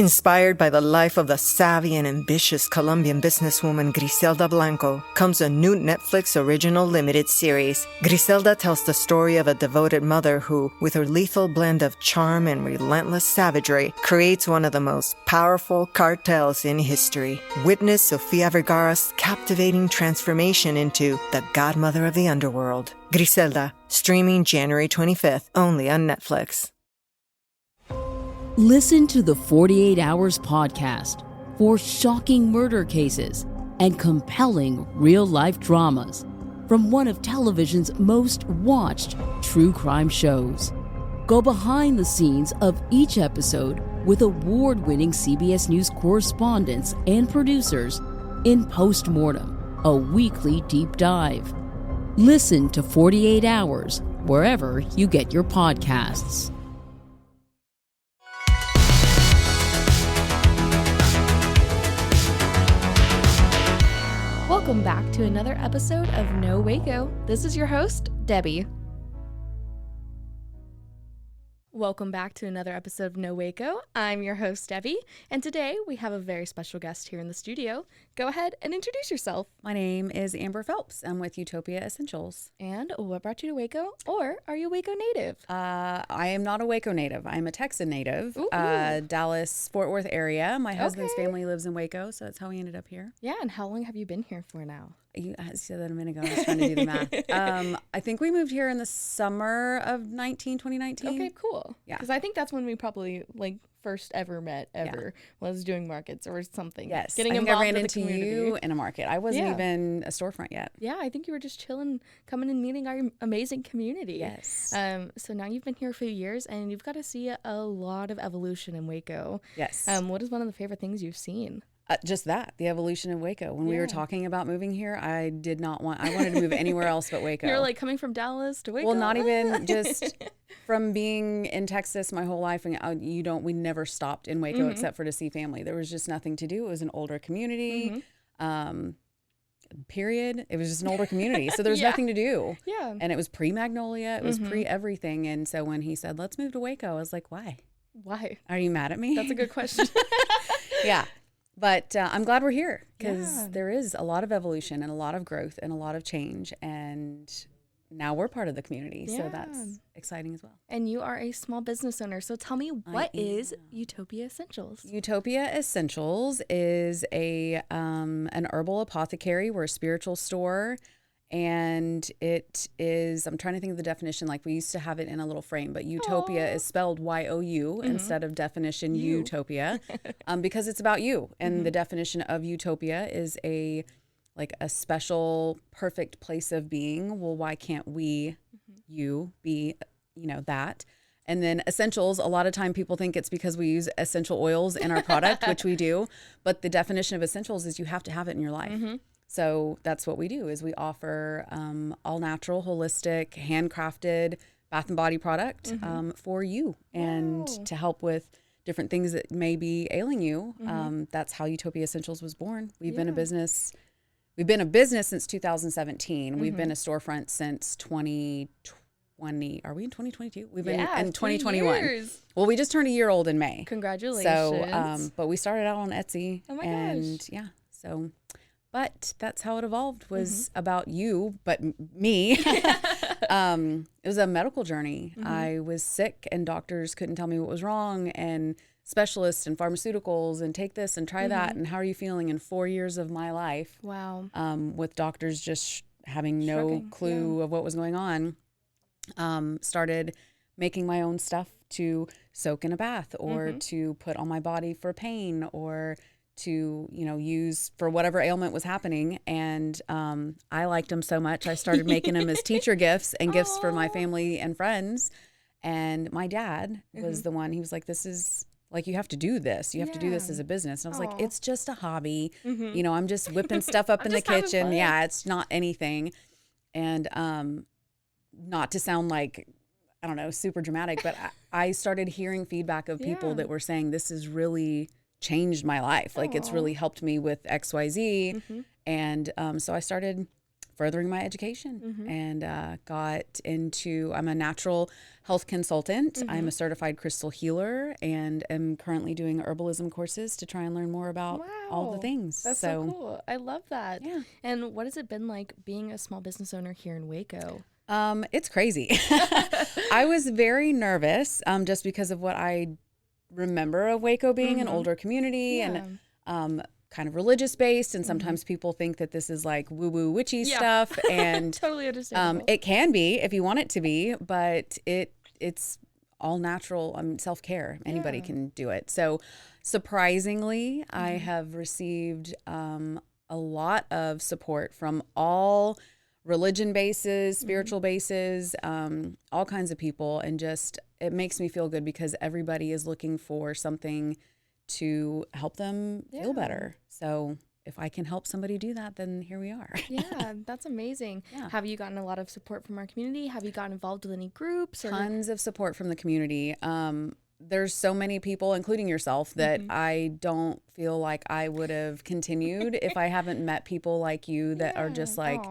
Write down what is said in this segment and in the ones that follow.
Inspired by the life of the savvy and ambitious Colombian businesswoman Griselda Blanco comes a new Netflix original limited series. Griselda tells the story of a devoted mother who, with her lethal blend of charm and relentless savagery, creates one of the most powerful cartels in history. Witness Sofia Vergara's captivating transformation into the godmother of the underworld. Griselda, streaming January 25th, only on Netflix. Listen to the 48 Hours podcast for shocking murder cases and compelling real-life dramas from one of television's most watched true crime shows. Go behind the scenes of each episode with award-winning CBS News correspondents and producers in Postmortem, a weekly deep dive. Listen to 48 Hours wherever you get your podcasts. Welcome back to another episode of Know Waco. This is your host, Debbie. Welcome back to another episode of Know Waco. I'm your host, Debbie, and today we have a very special guest here in the studio. Go ahead and introduce yourself. My name is Amber Phelps. I'm with Youtopia Essentials. And what brought you to Waco? Or are you a Waco native? I am not a Waco native. I'm a Texan native. Dallas, Fort Worth area. My husband's family lives in Waco, so that's how we ended up here. Yeah, and how long have you been here for now? You said that a minute ago. I was trying to do the math. I think we moved here in the summer of 2019. Okay, cool. Yeah. Because I think that's when we probably first ever met was doing markets or something. Yes. Getting I think involved I ran with into the community. you in a market. I wasn't even a storefront yet. Yeah, I think you were just chilling, coming and meeting our amazing community. Yes. So now you've been here for a few years and you've got to see a lot of evolution in Waco. Yes. What is one of the favorite things you've seen? Just that, the evolution of Waco. When we were talking about moving here, I wanted to move anywhere else but Waco. You're like coming from Dallas to Waco? Well, not even just from being in Texas my whole life. And we never stopped in Waco except for to see family. There was just nothing to do. It was an older community, period. It was just an older community. So there was nothing to do. Yeah. And it was pre-Magnolia. It was pre-everything. And so when he said, let's move to Waco, I was like, why? Why? Are you mad at me? That's a good question. Yeah. But I'm glad we're here because there is a lot of evolution and a lot of growth and a lot of change. And now we're part of the community. So that's exciting as well. And you are a small business owner. So tell me, what is Youtopia Essentials? Youtopia Essentials is an herbal apothecary. We're a spiritual store. And it is, I'm trying to think of the definition, we used to have it in a little frame, but Youtopia is spelled Y-O-U instead of definition Utopia, because it's about you. And the definition of Utopia is a special, perfect place of being. Well, why can't we, you, be, that? And then essentials, a lot of time people think it's because we use essential oils in our product, which we do. But the definition of essentials is you have to have it in your life. So that's what we do is we offer all natural, holistic, handcrafted bath and body product for you and to help with different things that may be ailing you. That's how Youtopia Essentials was born. We've been a business. We've been a business since 2017. We've been a storefront since 2020. Are we in 2022? We've been in 2021. Years. Well, we just turned a year old in May. Congratulations. So, but we started out on Etsy. Oh my gosh. So. But that's how it evolved, was about you, but me. It was a medical journey. I was sick and doctors couldn't tell me what was wrong, and specialists and pharmaceuticals and take this and try that. And how are you feeling in 4 years of my life? Wow. With doctors just having no clue of what was going on. Started making my own stuff to soak in a bath or to put on my body for pain or to, use for whatever ailment was happening. And I liked them so much. I started making them as teacher gifts and gifts for my family and friends. And my dad was the one, he was like, this is you have to do this. You have to do this as a business. And I was like, it's just a hobby. I'm just whipping stuff up in the kitchen. Yeah, it's not anything. And not to sound like, I don't know, super dramatic, but I started hearing feedback of people that were saying, this is really changed my life. It's really helped me with XYZ. And so I started furthering my education and I'm a natural health consultant. I'm a certified crystal healer and am currently doing herbalism courses to try and learn more about all the things. That's so cool. I love that. Yeah. And what has it been like being a small business owner here in Waco? It's crazy. I was very nervous just because of what I remember of Waco being an older community and kind of religious based, and sometimes people think that this is like woo-woo witchy stuff, and totally understandable. it can be if you want it to be, but it's all natural self-care. Anybody can do it. So surprisingly, I have received a lot of support from all religion bases, spiritual bases, all kinds of people, and just it makes me feel good because everybody is looking for something to help them feel better. So if I can help somebody do that, then here we are. Yeah, that's amazing. Yeah. Have you gotten a lot of support from our community? Have you gotten involved with any groups? Tons of support from the community. There's so many people, including yourself, that I don't feel like I would have continued if I haven't met people like you that are just like,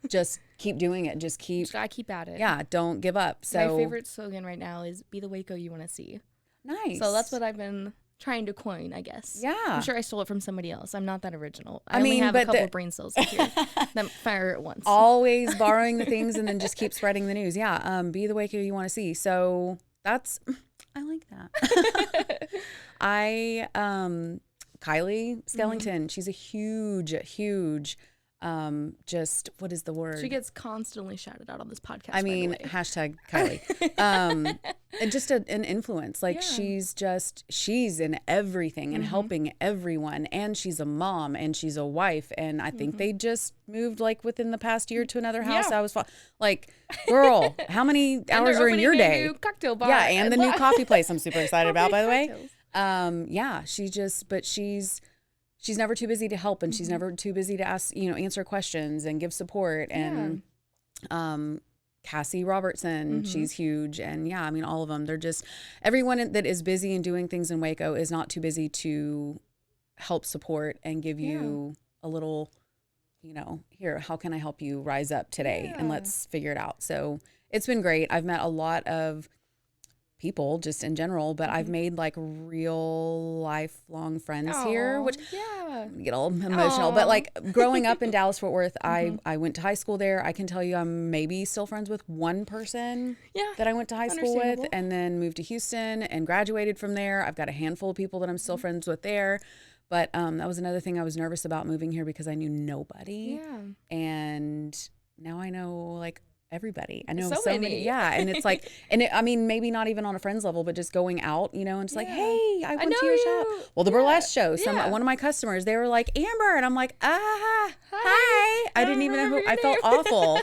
just keep doing it. Just gotta keep at it. Yeah, don't give up. So my favorite slogan right now is "Be the Waco you want to see." Nice. So that's what I've been trying to coin, I guess. Yeah. I'm sure I stole it from somebody else. I'm not that original. I only have a couple brain cells here that fire at once. Always borrowing the things and then just keep spreading the news. Yeah. Be the Waco you want to see. So I like that. Kylie Skellington, she's a huge, just, what is the word? She gets constantly shouted out on this podcast. I mean, hashtag Kylie. And just an influence. Like she's in everything and helping everyone. And she's a mom and she's a wife. And I think they just moved like within the past year to another house. Yeah. I was like, girl, how many hours are in your day? New cocktail bar. Yeah. And the new coffee place I'm super excited about, by the way. Yeah, she's never too busy to help, and she's never too busy to ask, answer questions and give support. And Cassie Robertson, she's huge. And yeah, I mean, all of them, they're just, everyone that is busy and doing things in Waco is not too busy to help support and give you a little, here, how can I help you rise up today? And let's figure it out. So it's been great. I've met a lot of people just in general, but I've made like real lifelong friends here, which get all emotional. But like growing up in Dallas Fort Worth, I went to high school there. I can tell you I'm maybe still friends with one person that I went to high school with, and then moved to Houston and graduated from there. I've got a handful of people that I'm still friends with there. But that was another thing I was nervous about moving here because I knew nobody. And now I know like everybody. I know so many. Yeah. And it's like, I mean, maybe not even on a friends level, but just going out, and it's like, hey, I went to your shop. Well, the burlesque show, one of my customers, they were like, Amber. And I'm like, hi. I didn't even know who, I felt awful.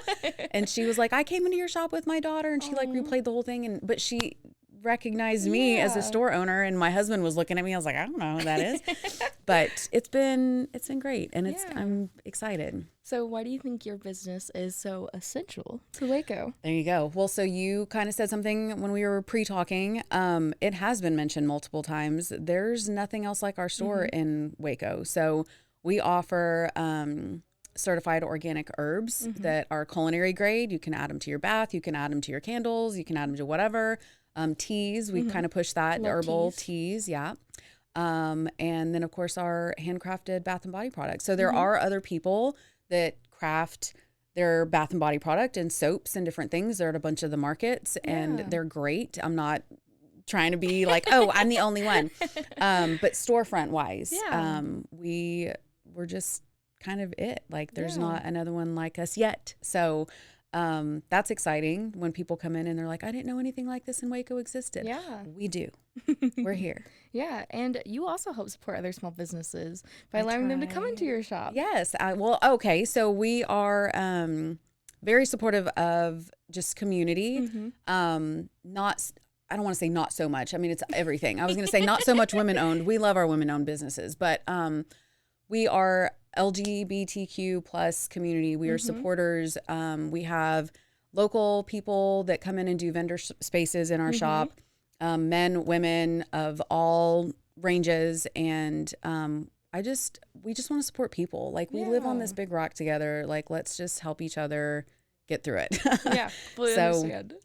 And she was like, I came into your shop with my daughter, and she like replayed the whole thing. But she recognized me as a store owner, and my husband was looking at me. I was like, I don't know who that is. But it's been great, and I'm excited. So why do you think your business is so essential to Waco? There you go. Well, so you kind of said something when we were pre-talking. It has been mentioned multiple times. There's nothing else like our store in Waco. So we offer certified organic herbs that are culinary grade. You can add them to your bath. You can add them to your candles. You can add them to whatever. Teas, we kind of push that, the herbal teas. Yeah. And then, of course, our handcrafted bath and body products. So there are other people that craft their bath and body product and soaps and different things. They're at a bunch of the markets, and they're great. I'm not trying to be like, oh, I'm the only one. But storefront wise, we're just kind of it. Like there's not another one like us yet. So that's exciting when people come in and they're like, I didn't know anything like this in Waco existed. Yeah, we do. We're here. Yeah. And you also help support other small businesses by allowing them to come into your shop. Yes. Okay. So we are very supportive of just community. I don't want to say not so much. I mean, it's everything. I was going to say not so much women owned. We love our women owned businesses, but we are LGBTQ plus community. We are supporters. We have local people that come in and do vendor spaces in our shop, men, women of all ranges. And we just want to support people. Like, we live on this big rock together. Like, let's just help each other get through it. Yeah, fully understand.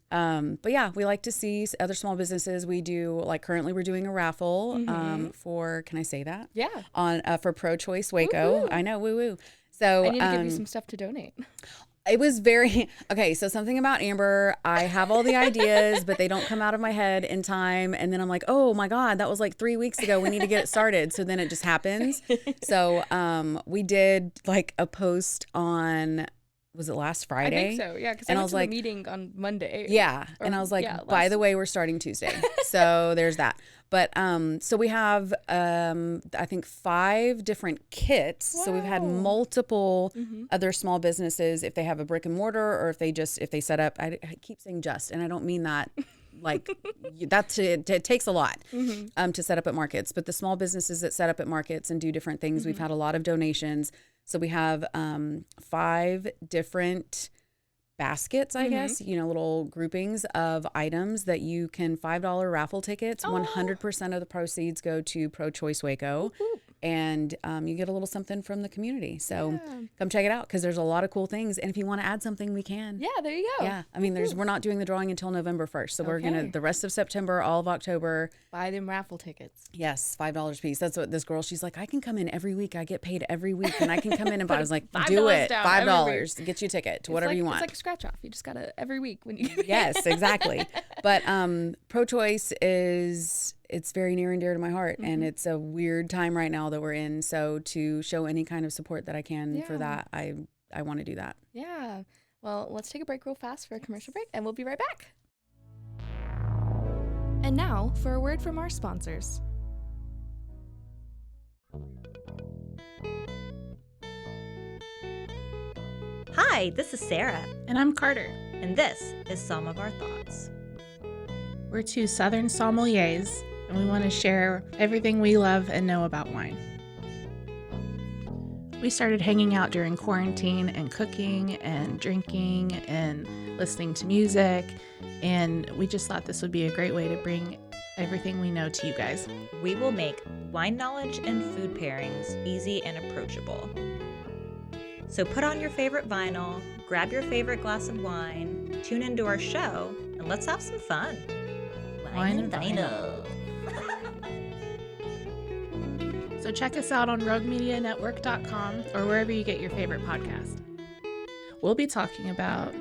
But yeah, we like to see other small businesses. We do, like, currently we're doing a raffle for, can I say that? Yeah. For Pro-Choice Waco. Woo-hoo. I know, woo-woo. So I need to give you some stuff to donate. It was okay. So something about Amber, I have all the ideas, but they don't come out of my head in time. And then I'm like, oh my God, that was like 3 weeks ago. We need to get it started. So then it just happens. So we did like a post on, was it last Friday? I think so, yeah, because I went to the meeting on Monday. Yeah, and I was like, by the way, we're starting Tuesday. So there's that. But so we have, I think, 5 different kits. Wow. So we've had multiple other small businesses, if they have a brick and mortar or if they set up, I keep saying just, and I don't mean that. Like it takes a lot to set up at markets, but the small businesses that set up at markets and do different things, we've had a lot of donations. So we have 5 different baskets, I guess, little groupings of items that you can, $5 raffle tickets. 100% of the proceeds go to Pro-Choice Waco. Woo-hoo. And you get a little something from the community. So come check it out, because there's a lot of cool things. And if you want to add something, we can. Yeah, there you go. Yeah. I mean, we're not doing the drawing until November 1st. So we're going to, the rest of September, all of October. Buy them raffle tickets. Yes, $5 a piece. That's what this girl, she's like, I can come in every week. I get paid every week. And I can come in and buy. I was like, do it. $5 to get you a ticket to whatever you want. It's like a scratch off. You just got to every week when you. Yes, exactly. But Pro-Choice it's very near and dear to my heart, and it's a weird time right now that we're in. So to show any kind of support that I can for that, I want to do that. Yeah. Well, let's take a break real fast for a commercial break, and we'll be right back. And now for a word from our sponsors. Hi, this is Sarah. And I'm Carter. And this is Some of Our Thoughts. We're 2 Southern sommeliers, and we want to share everything we love and know about wine. We started hanging out during quarantine and cooking and drinking and listening to music, and we just thought this would be a great way to bring everything we know to you guys. We will make wine knowledge and food pairings easy and approachable. So put on your favorite vinyl, grab your favorite glass of wine, tune into our show, and let's have some fun. Wine and vinyl. So check us out on roguemedianetwork.com or wherever you get your favorite podcast. We'll be talking about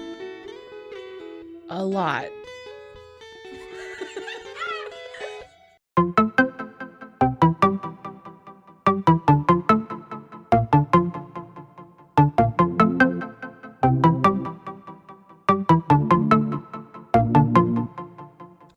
a lot.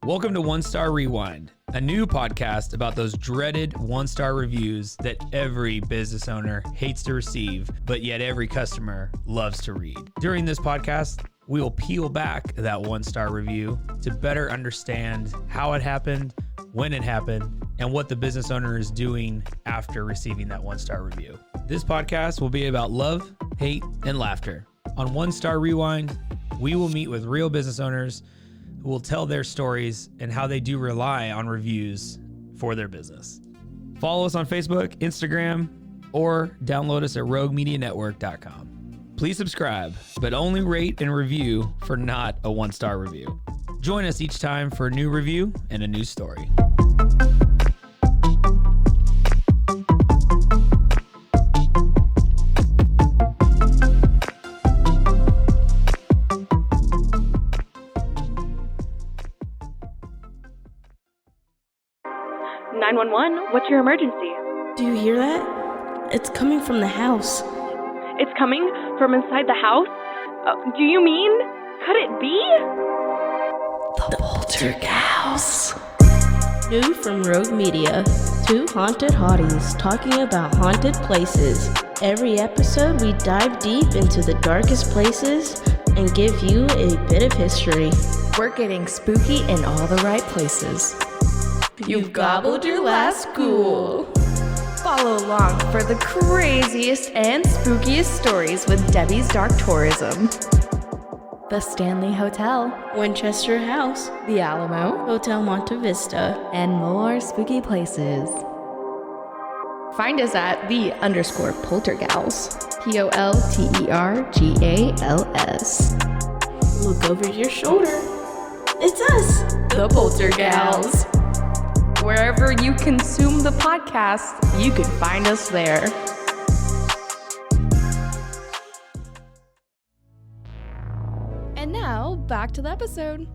Welcome to One Star Rewind, a new podcast about those dreaded 1-star reviews that every business owner hates to receive, but yet every customer loves to read. During this podcast, we will peel back that 1-star review to better understand how it happened, when it happened, and what the business owner is doing after receiving that 1-star review. This podcast will be about love, hate, and laughter. On One Star Rewind, we will meet with real business owners who will tell their stories and how they do rely on reviews for their business. Follow us on Facebook, Instagram, or download us at roguemedianetwork.com. Please subscribe, but only rate and review for not a 1-star review. Join us each time for a new review and a new story. What's your emergency? Do you hear that? It's coming from the house. It's coming from inside the house? Do you mean? Could it be? The Poltergeist. New from Rogue Media. 2 haunted hotties talking about haunted places. Every episode we dive deep into the darkest places and give you a bit of history. We're getting spooky in all the right places. You've gobbled your last ghoul. Follow along for the craziest and spookiest stories with Debbie's Dark Tourism. The Stanley Hotel, Winchester House, The Alamo, Hotel Monte Vista, and more spooky places. Find us at _Poltergals. POLTERGALS. Look over your shoulder. It's us, the Poltergals. Wherever you consume the podcast, you can find us there. And now, back to the episode.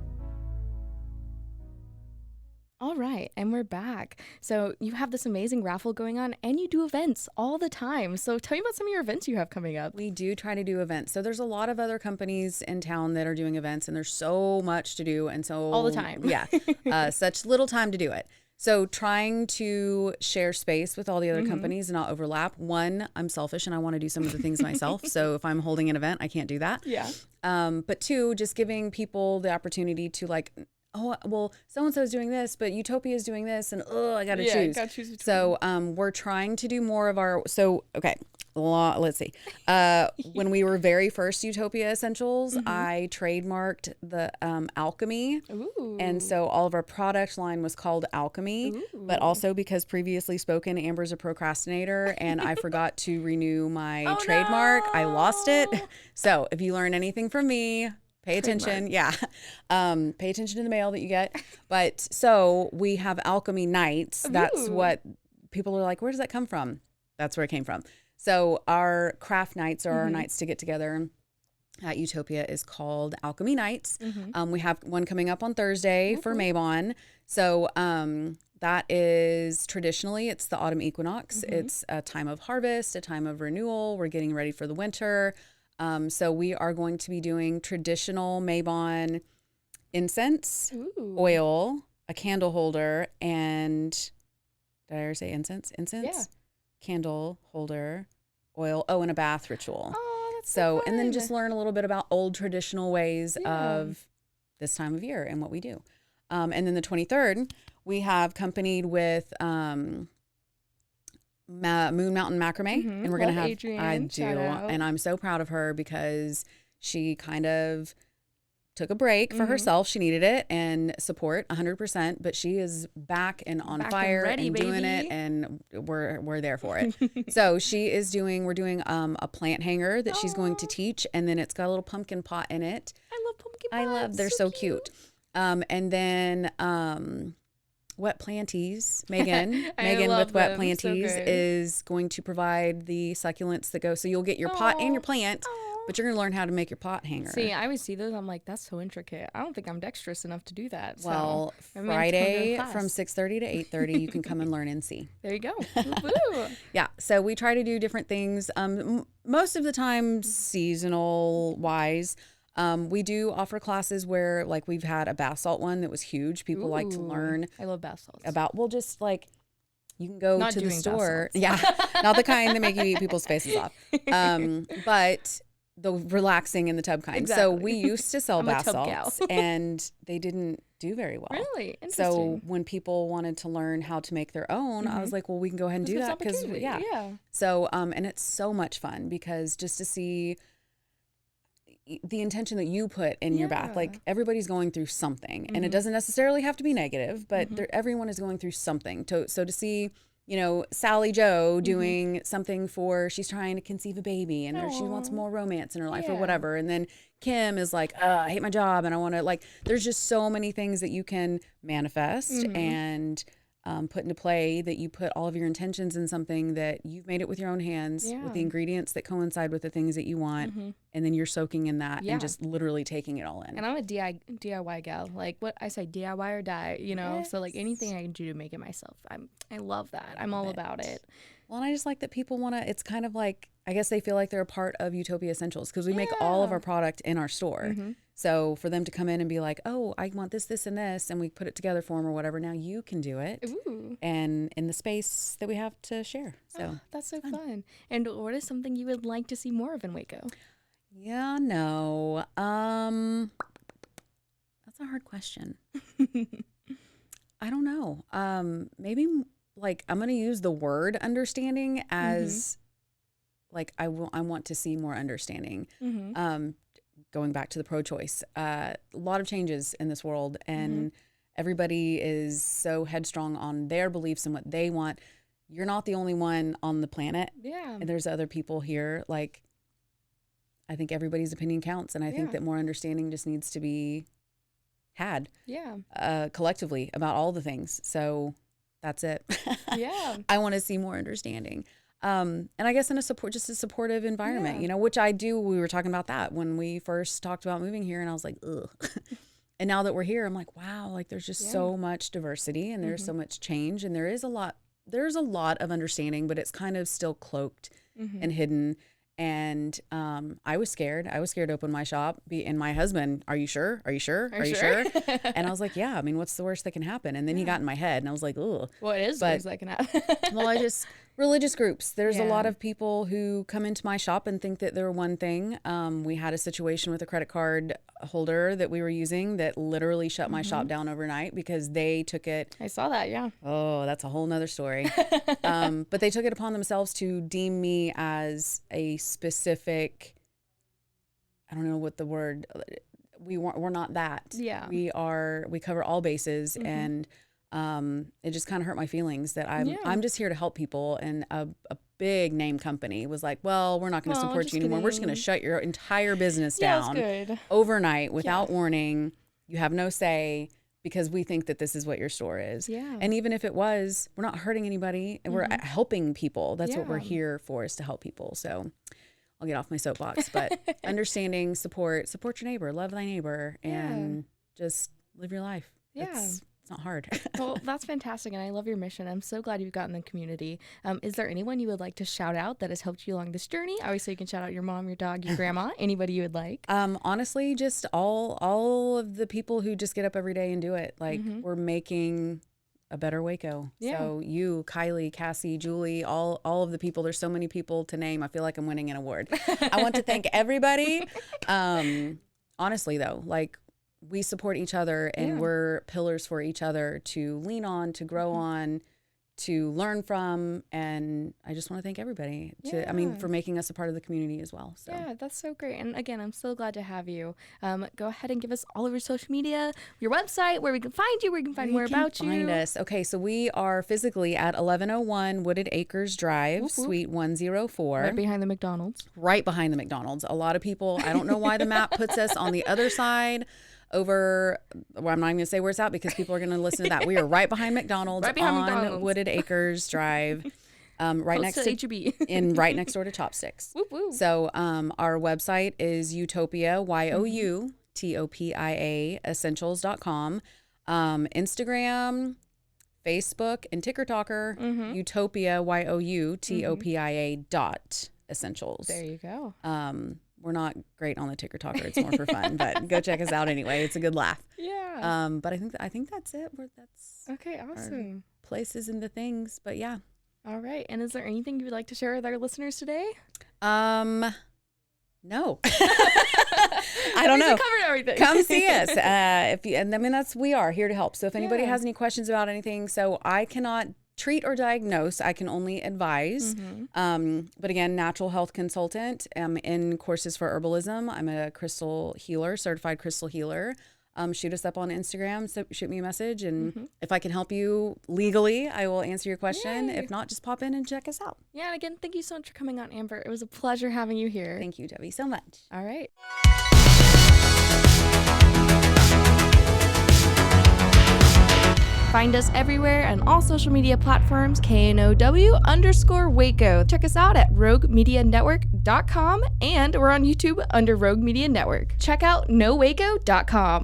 All right, and we're back. So you have this amazing raffle going on, and you do events all the time. So tell me about some of your events you have coming up. We do try to do events. So there's a lot of other companies in town that are doing events, and there's so much to do. And so all the time. Yeah, such little time to do it. So trying to share space with all the other companies and not overlap. One, I'm selfish and I want to do some of the things myself. So if I'm holding an event, I can't do that. Yeah. But two, just giving people the opportunity to like, oh, well, so-and-so is doing this, but Youtopia is doing this, and I got to choose. Gotta choose between. So we're trying to do more of our, let's see. When we were very first Youtopia Essentials, I trademarked the alchemy. Ooh. And so all of our product line was called Alchemy, but also because previously spoken, Amber's a procrastinator, and I forgot to renew my trademark. No. I lost it. So if you learn anything from me, pay attention. Yeah. Pay attention to the mail that you get. But so we have Alchemy Nights. That's what people are like, where does that come from? That's where it came from. So our craft nights are our nights to get together at Youtopia is called Alchemy Nights. We have one coming up on Thursday for Mabon. So that is traditionally, it's the autumn equinox. It's a time of harvest, a time of renewal. We're getting ready for the winter. So we are going to be doing traditional Mabon incense, oil, a candle holder, and did I ever say incense? Yeah. Candle holder, oil, and a bath ritual. Oh, that's so fun. And then just learn a little bit about old traditional ways of this time of year and what we do. And then the 23rd, we have companied with Moon Mountain Macrame, and we're going to have Adrienne. I do, and I'm so proud of her because she kind of took a break for herself. She needed it and support 100%, but she is back and on fire and, ready, doing it, and we're there for it. So we're doing a plant hanger that she's going to teach, and then it's got a little pumpkin pot in it. I love pumpkin pots. They're so cute. And then Wet Planties, Megan with Wet Planties is going to provide the succulents that go. So you'll get your pot and your plant, but you're going to learn how to make your pot hanger. See, I always see those. I'm like, that's so intricate. I don't think I'm dexterous enough to do that. Well, so Friday from 6:30 to 8:30, you can come and learn and see. There you go. Yeah. So we try to do different things. Most of the time, seasonal wise. We do offer classes where, like, we've had a bath salt one that was huge. People like to learn. I love bath salts. Just like, you can go to the store. Yeah. Not the kind that make you eat people's faces off. But the relaxing in the tub kind. Exactly. So we used to sell bath salts and they didn't do very well. Really? Interesting. So when people wanted to learn how to make their own, I was like, well, we can go ahead and do that because So, and it's so much fun because just to see the intention that you put in your bath, like everybody's going through something and it doesn't necessarily have to be negative, but everyone is going through something. So to see, Sally Joe doing something she's trying to conceive a baby and she wants more romance in her life or whatever. And then Kim is like, I hate my job and I want to there's just so many things that you can manifest and put into play, that you put all of your intentions in something that you've made it with your own hands with the ingredients that coincide with the things that you want. And then you're soaking in that and just literally taking it all in. And I'm a DIY gal. Like what I say, DIY or die, Yes. So like anything I can do to make it myself. I love that. I'm all about it. Well, and I just like that people want to, it's kind of like, I guess they feel like they're a part of Youtopia Essentials because we make all of our product in our store. So for them to come in and be like, oh, I want this, this, and this, and we put it together for them or whatever, now you can do it. Ooh. And in the space that we have to share. So that's so fun. And what is something you would like to see more of in Waco? Yeah, no. That's a hard question. I don't know. Maybe I'm going to use the word understanding as I want to see more understanding. Going back to the pro-choice, a lot of changes in this world, and everybody is so headstrong on their beliefs and what they want. you're not the only one on the planet. Yeah. And there's other people here. Like, I think everybody's opinion counts. And I think that more understanding just needs to be had collectively about all the things. So that's it. Yeah. I want to see more understanding. And I guess in a supportive environment, you know, which I do. We were talking about that when we first talked about moving here, and I was like, ugh. And now that we're here, I'm like, wow, like there's just so much diversity, and there's so much change, and there's a lot of understanding, but it's kind of still cloaked and hidden. And I was scared. To open my shop. And my husband, are you sure? Are you sure? Are you sure? And I was like, yeah. I mean, what's the worst that can happen? And then he got in my head, and I was like, ugh. Well, it is the worst that can happen. Well, religious groups. There's a lot of people who come into my shop and think that they're one thing. We had a situation with a credit card holder that we were using that literally shut my shop down overnight because they took it. I saw that, yeah. Oh, that's a whole nother story. But they took it upon themselves to deem me as a specific, I don't know what the word, we're not that. Yeah. We cover all bases, and it just kind of hurt my feelings that I'm just here to help people. And a big name company was like, well, we're not going to support you anymore. We're just going to shut your entire business down overnight without warning. You have no say because we think that this is what your store is. Yeah. And even if it was, we're not hurting anybody, and we're helping people. That's what we're here for, is to help people. So I'll get off my soapbox, but understanding, support your neighbor, love thy neighbor, and just live your life. Yeah. It's not hard. Well, that's fantastic, and I love your mission. I'm so glad you've gotten the community. Is there anyone you would like to shout out that has helped you along this journey? Obviously, you can shout out your mom, your dog, your grandma, anybody you would like. Honestly, just all of the people who just get up every day and do it. Like, we're making a better Waco. Yeah. So you, Kylie, Cassie, Julie, all of the people. There's so many people to name. I feel like I'm winning an award. I want to thank everybody. Honestly, though, like, we support each other, and we're pillars for each other to lean on, to grow on, to learn from. And I just want to thank everybody for making us a part of the community as well. So. Yeah, that's so great. And again, I'm so glad to have you. Go ahead and give us all of your social media, your website, where we can find you, where we can find more about you. Find us. Okay, so we are physically at 1101 Wooded Acres Drive, Suite 104. Right behind the McDonald's. Right behind the McDonald's. A lot of people, I don't know why the map puts us on the other side. Over, well, I'm not even going to say where it's at because people are going to listen to that. We are right behind McDonald's, Wooded Acres Drive, right next to HEB, right next door to Chopsticks. Whoop, whoop. So our website is Youtopia, Youtopia essentials.com. Instagram, Facebook, and TikToker, Youtopia, Youtopia.essentials. There you go. We're not great on the TikToker. It's more for fun, but go check us out anyway. It's a good laugh. Yeah. But I think that's it. That's okay. Awesome. Places and the things, but yeah. All right. And is there anything you would like to share with our listeners today? No. I don't know. Covered everything. Come see us. We are here to help. So if anybody has any questions about anything, so I cannot treat or diagnose. I can only advise. But again, natural health consultant. I'm in courses for herbalism. I'm a crystal healer, certified crystal healer. Shoot us up on Instagram. So shoot me a message. And if I can help you legally, I will answer your question. Yay. If not, just pop in and check us out. Yeah. And again, thank you so much for coming on, Amber. It was a pleasure having you here. Thank you, Debbie, so much. All right. Find us everywhere on all social media platforms, KNOW_Waco. Check us out at roguemedianetwork.com, and we're on YouTube under Rogue Media Network. Check out knowwaco.com.